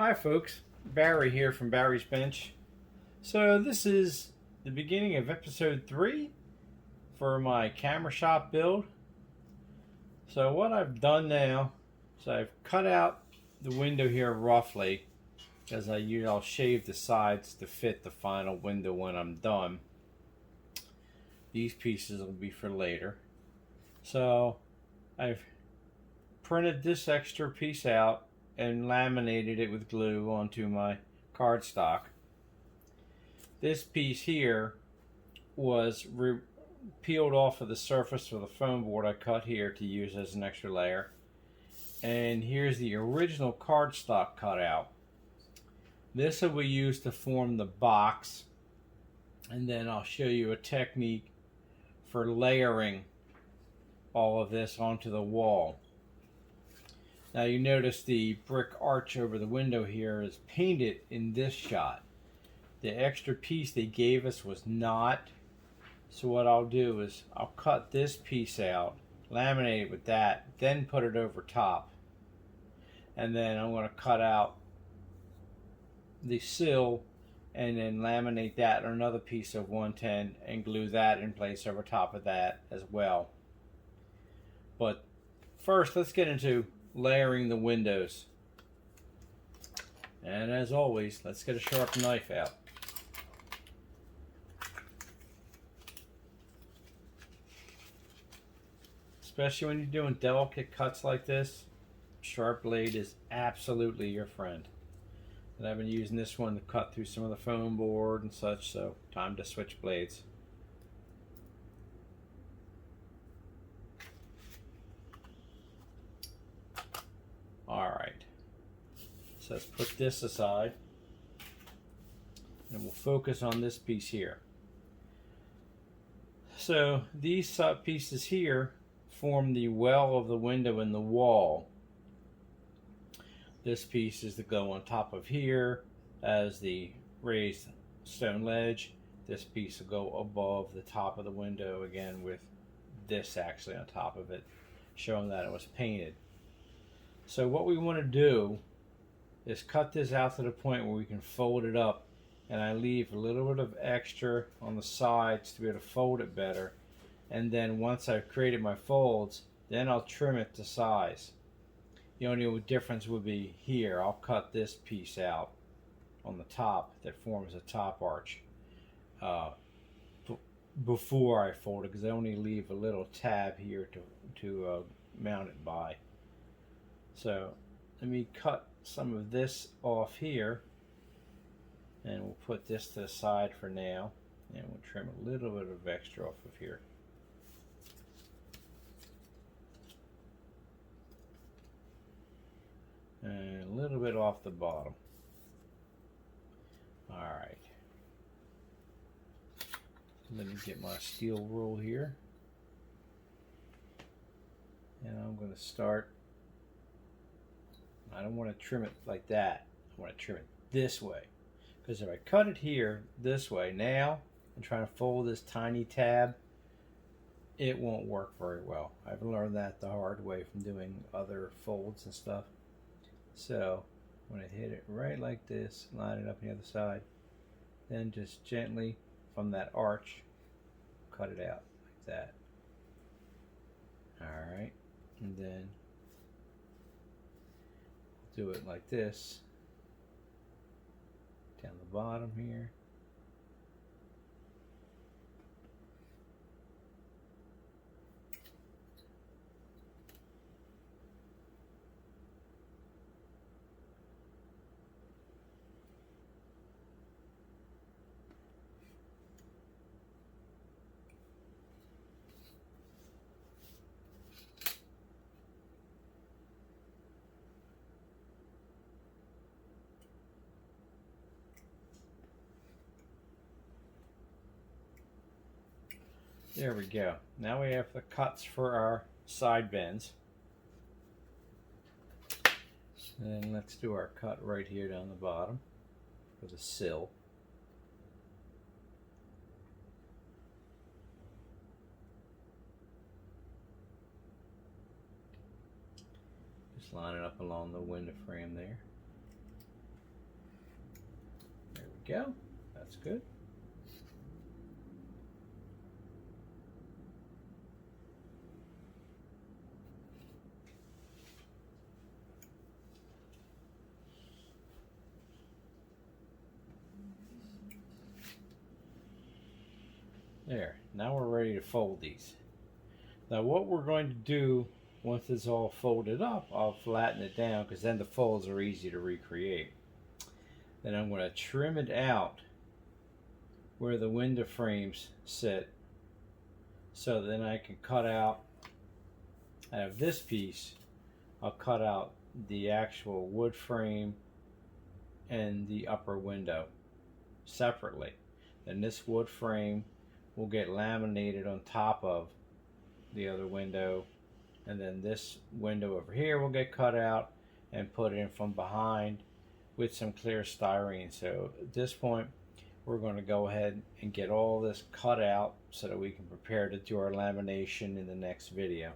Hi folks, Barry here from Barry's Bench. So this is the beginning of episode 3 for my camera shop build. So what I've done now is I've cut out the window here roughly because I'll shave the sides to fit the final window when I'm done. These pieces will be for later. So I've printed this extra piece out and laminated it with glue onto my cardstock. This piece here was peeled off of the surface of the foam board I cut here to use as an extra layer. And here's the original cardstock cut out. This will be used to form the box, and then I'll show you a technique for layering all of this onto the wall. Now you notice the brick arch over the window here is painted in this shot. The extra piece they gave us was not. So what I'll do is I'll cut this piece out, laminate it with that, then put it over top. And then I'm going to cut out the sill and then laminate that on another piece of 110 and glue that in place over top of that as well. But first, let's get into layering the windows. And as always, let's get a sharp knife out. Especially when you're doing delicate cuts like this, sharp blade is absolutely your friend. And I've been using this one to cut through some of the foam board and such, so time to switch blades. Alright, so let's put this aside and we'll focus on this piece here. So these sub pieces here form the well of the window in the wall. This piece is to go on top of here as the raised stone ledge. This piece will go above the top of the window again with this actually on top of it, showing that it was painted. So what we want to do is cut this out to the point where we can fold it up, and I leave a little bit of extra on the sides to be able to fold it better. And then once I've created my folds, then I'll trim it to size. The only difference would be here. I'll cut this piece out on the top that forms a top arch before I fold it, because I only leave a little tab here to mount it by. So let me cut some of this off here, and we'll put this to the side for now, and we'll trim a little bit of extra off of here. And a little bit off the bottom. Alright. Let me get my steel rule here. And I'm going to start. I don't want to trim it like that. I want to trim it this way. Because if I cut it here this way now and try to fold this tiny tab, it won't work very well. I've learned that the hard way from doing other folds and stuff. So when I hit it right like this, line it up on the other side, then just gently from that arch, cut it out like that. Alright, and then do it like this down the bottom here. There we go. Now we have the cuts for our side bends. And then let's do our cut right here down the bottom for the sill. Just line it up along the window frame there. go. That's good. There, now we're ready to fold these. Now what we're going to do, once it's all folded up, I'll flatten it down because then the folds are easy to recreate. Then I'm going to trim it out where the window frames sit, so then I can cut out of this piece, I'll cut out the actual wood frame and the upper window separately. Then this wood frame will get laminated on top of the other window, and then this window over here will get cut out and put in from behind with some clear styrene. So at this point we're going to go ahead and get all this cut out so that we can prepare to do our lamination in the next video.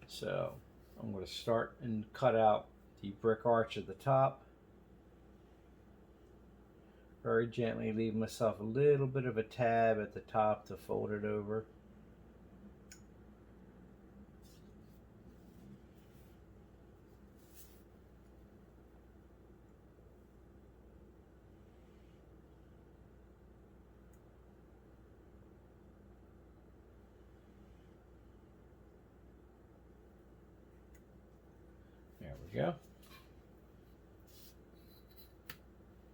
So I'm going to start and cut out the brick arch at the top. Very gently leave myself a little bit of a tab at the top to fold it over. There we go.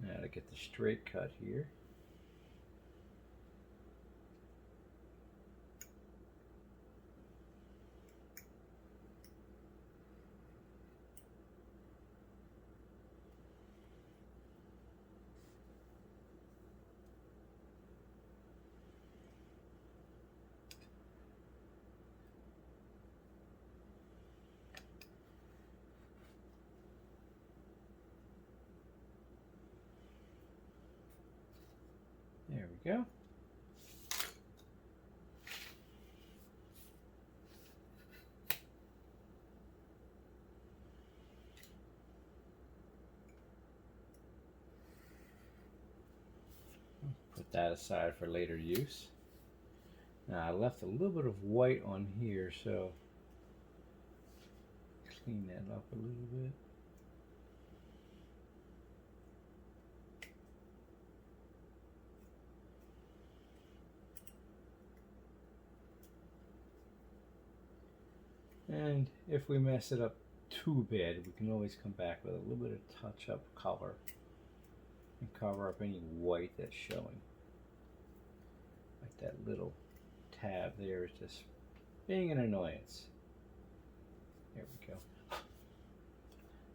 Now to get the straight cut here. There we go. Put that aside for later use. Now I left a little bit of white on here, so clean that up a little bit. And if we mess it up too bad, we can always come back with a little bit of touch-up color and cover up any white that's showing. Like that little tab there is just being an annoyance. There we go.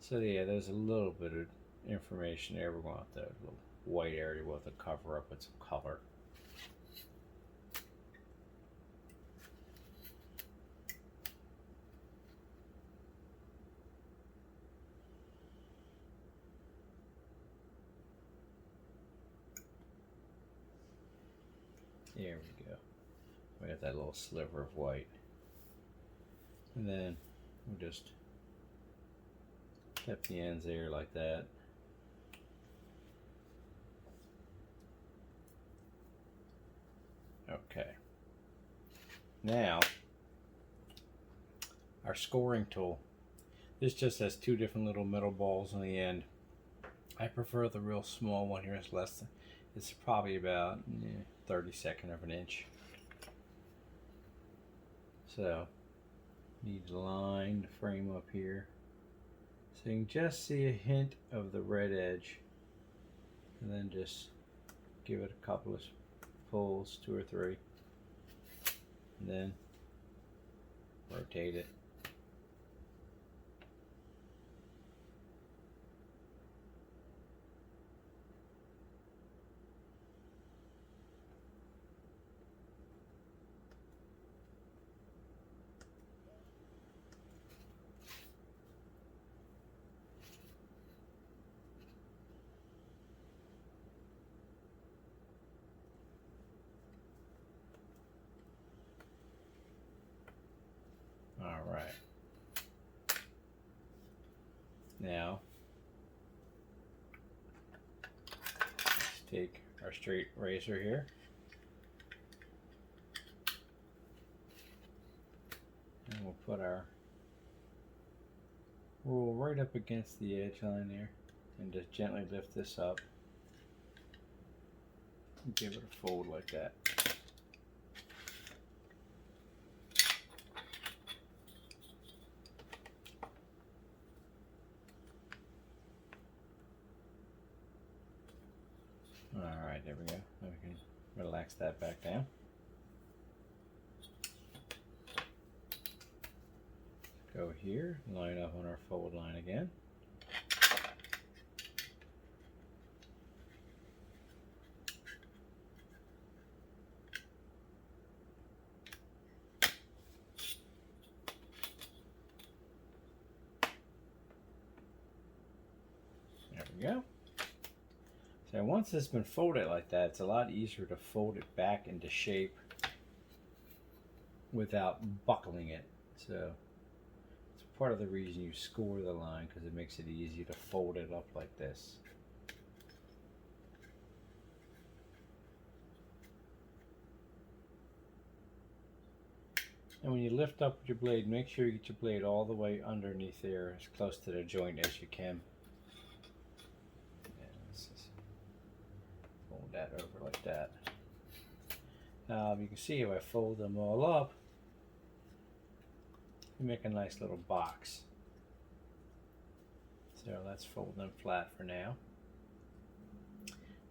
So yeah, there's a little bit of information there. We want the little white area we'll have to cover up with some color. There we go. We got that little sliver of white. And then we'll just tap the ends there like that. Okay. Now, our scoring tool. This just has two different little metal balls on the end. I prefer the real small one here. It's less than, it's probably about 32nd of an inch. So need to line the frame up here so you can just see a hint of the red edge, and then just give it a couple of pulls, 2 or 3, and then rotate it. All right. Now, take our straight razor here. And we'll put our rule right up against the edge line there and just gently lift this up and give it a fold like that. Alright, there we go. Now we can relax that back down. Go here, line up on our fold line again. There we go. So once it's been folded like that, it's a lot easier to fold it back into shape without buckling it. So it's part of the reason you score the line, because it makes it easy to fold it up like this. And when you lift up with your blade, make sure you get your blade all the way underneath there, as close to the joint as you can. Fold that over like that. You can see if I fold them all up, you make a nice little box. So let's fold them flat for now.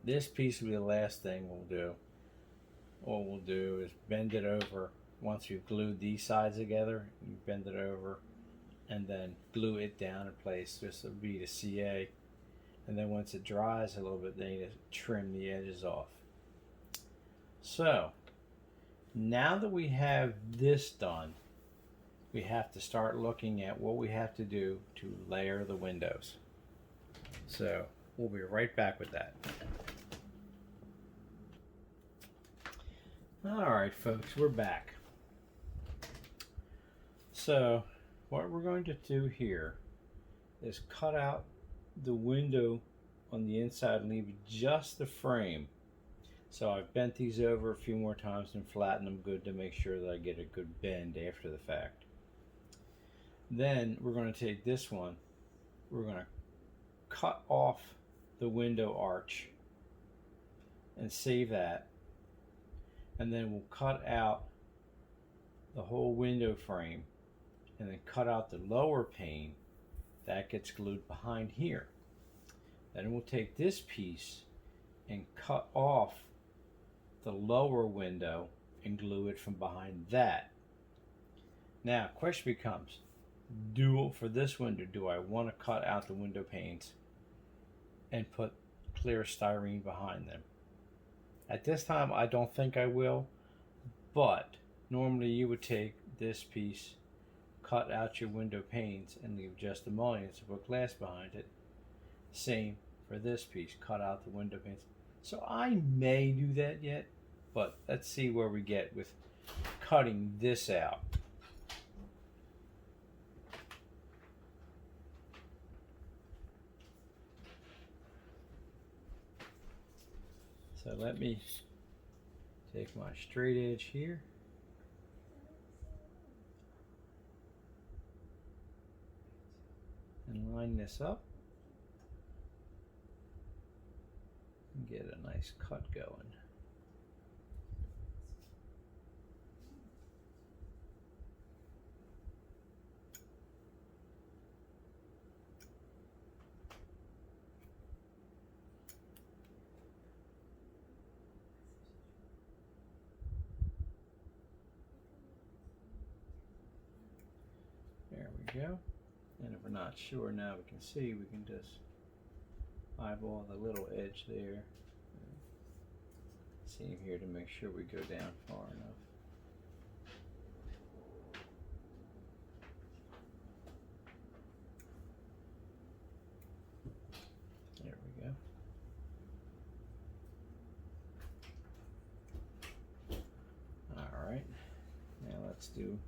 This piece will be the last thing we'll do. What we'll do is bend it over. Once you've glued these sides together, you bend it over and then glue it down in place. This will be the CA. And then once it dries a little bit, then you just trim the edges off. So now that we have this done, we have to start looking at what we have to do to layer the windows. So we'll be right back with that. Alright folks, we're back. So what we're going to do here is cut out the window on the inside and leave just the frame. So I've bent these over a few more times and flattened them good to make sure that I get a good bend after the fact. Then we're going to take this one, we're going to cut off the window arch and save that, and then we'll cut out the whole window frame and then cut out the lower pane that gets glued behind here. Then we'll take this piece and cut off the lower window and glue it from behind that. Now question becomes, for this window, do I want to cut out the window panes and put clear styrene behind them? At this time I don't think I will, but normally you would take this piece, cut out your window panes and leave just the mullions to put glass behind it. Same for this piece, cut out the window panes. So I may do that yet, but let's see where we get with cutting this out. So let me take my straight edge here. And line this up and get a nice cut going. There we go. And if we're not sure now, we can see, we can just eyeball the little edge there. See here to make sure we go down far enough. There we go. All right, now let's do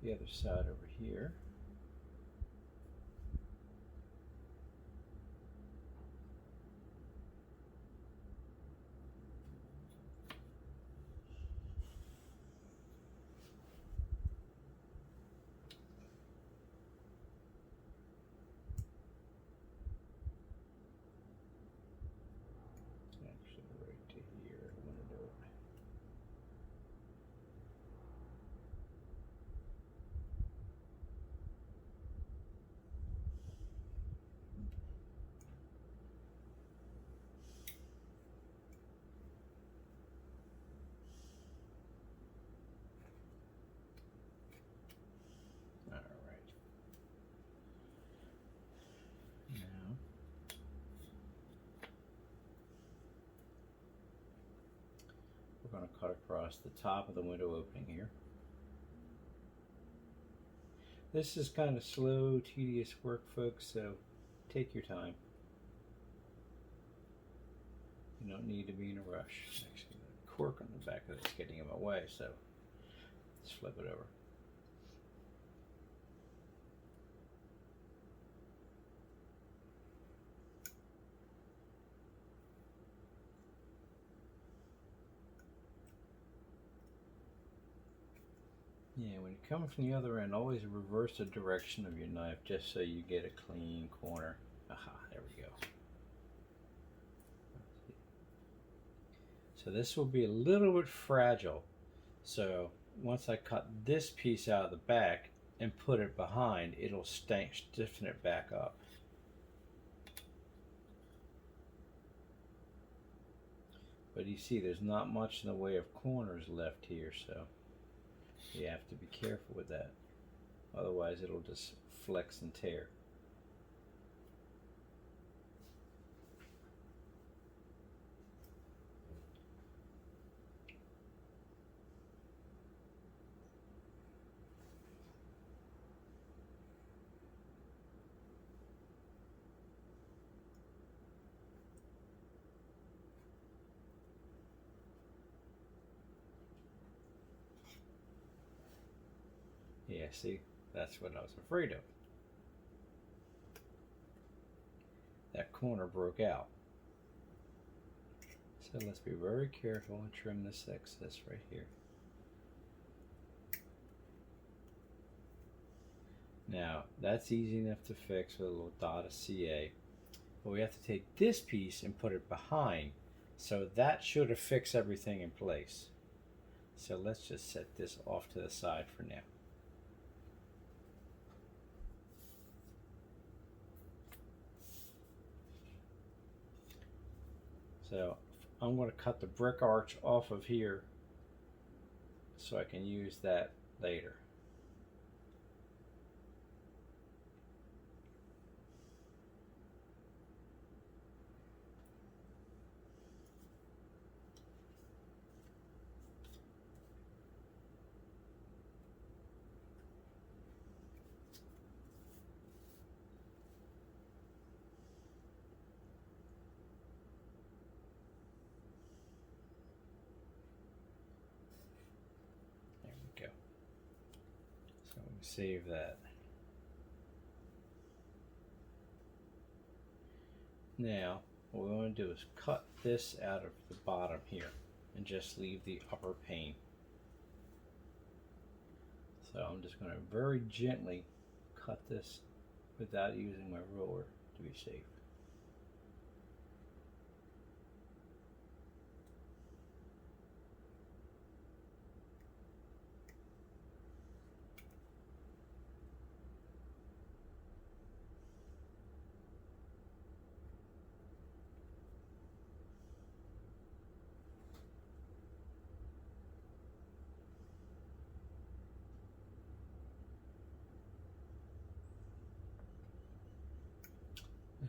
the other side over here. to cut across the top of the window opening here. This is kind of slow, tedious work, folks, so take your time. You don't need to be in a rush. Actually, the cork on the back of it's getting in my way, so let's flip it over. Yeah, when you come from the other end, always reverse the direction of your knife just so you get a clean corner. Aha, there we go. So this will be a little bit fragile. So once I cut this piece out of the back and put it behind, it'll stiffen it back up. But you see, there's not much in the way of corners left here, so you have to be careful with that. Otherwise, it'll just flex and tear. Yeah, see, that's what I was afraid of. That corner broke out. So let's be very careful and trim this excess right here. Now, that's easy enough to fix with a little dot of CA. But we have to take this piece and put it behind. So that should affix everything in place. So let's just set this off to the side for now. So I'm going to cut the brick arch off of here so I can use that later. Save that. Now, what we want to do is cut this out of the bottom here and just leave the upper pane. So I'm just going to very gently cut this without using my ruler to be safe.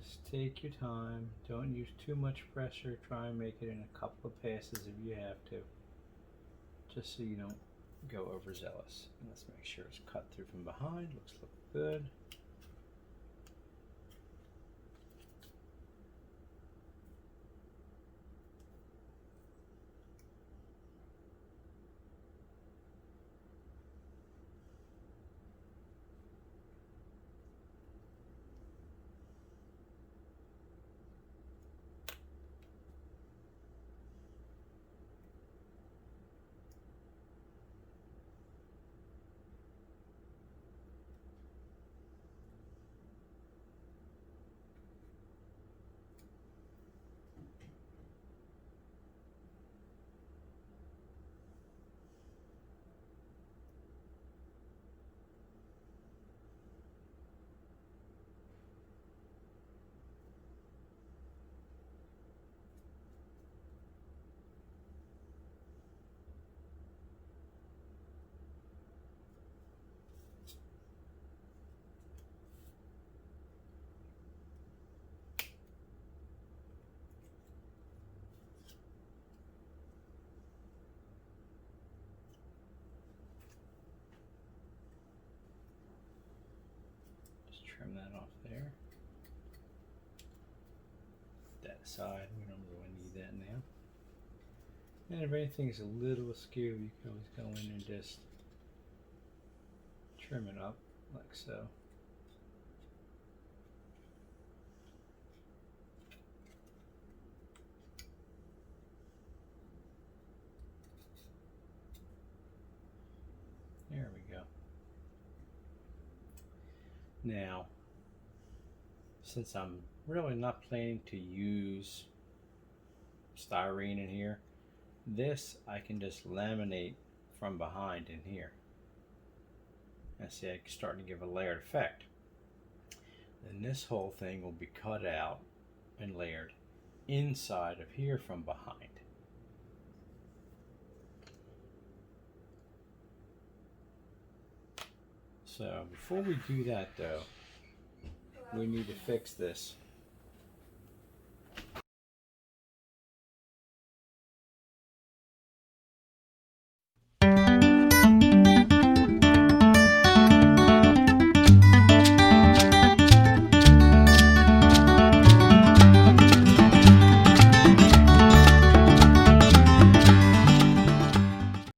Just take your time, don't use too much pressure, try and make it in a couple of passes if you have to, just so you don't go overzealous. And let's make sure it's cut through from behind, looks good. that side. We don't really need that now. And if anything's a little askew, you can always go in and just trim it up like so. There we go. Now, since I'm really not planning to use styrene in here, this I can just laminate from behind in here. And see, I'm starting to give a layered effect. Then this whole thing will be cut out and layered inside of here from behind. So before we do that though, we need to fix this.